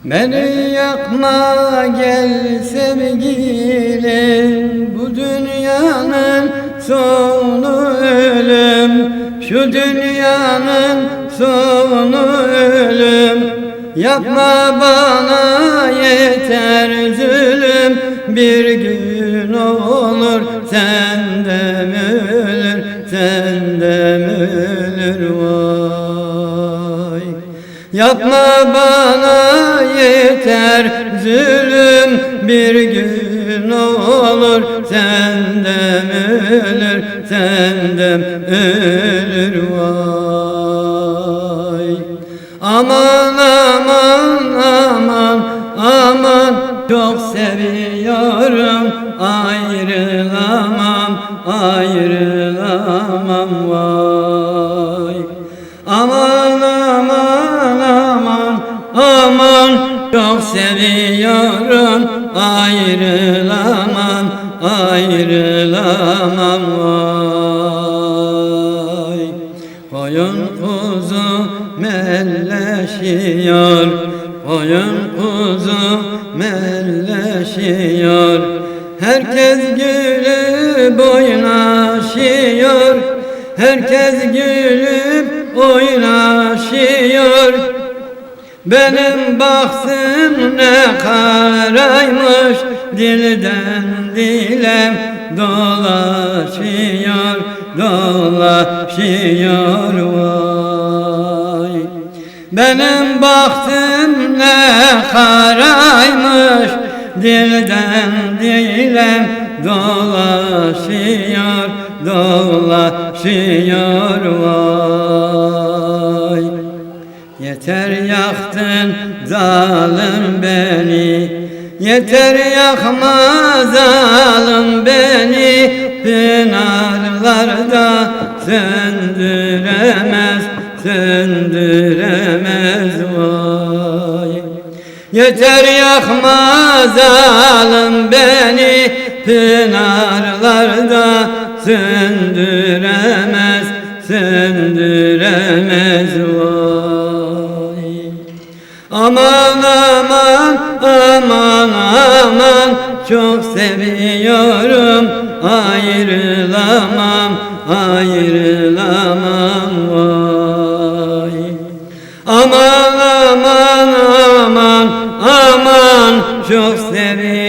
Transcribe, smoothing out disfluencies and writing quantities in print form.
Beni yakma gel sevgilim, bu dünyanın sonu ölüm. Şu dünyanın sonu ölüm. Yapma bana yeter zulüm, bir gün olur senden ölür, senden ölür vay. Yapma bana yeter zulüm, bir gün olur senden ölür, senden ölür vay. Aman aman aman aman, çok seviyorum, ayrılamam, ayrılamam vay. Aman aman aman aman, çok seviyorum, ayrılamam, ayrılamam vay. Koyun kuzu melleşiyor, koyun kuzu melleşiyor. Herkes gülüp oynaşıyor, herkes gülüp oynaşıyor. Benim baktım ne karaymış, dilden dile dolaşıyor, dolaşıyor vay. Benim baktım ne karaymış, dilden dile dolaşıyor, dolaşıyor vay. Yeter yaktın zalim beni, yeter yakma zalim beni. Pınarlarda söndüremez, söndüremez vay. Yeter yakma zalim beni, pınarlarda söndüremez, söndüremez vay. Aman aman aman aman, çok seviyorum, ayrılamam, ayrılamam vay. Aman aman aman aman, çok seviyorum.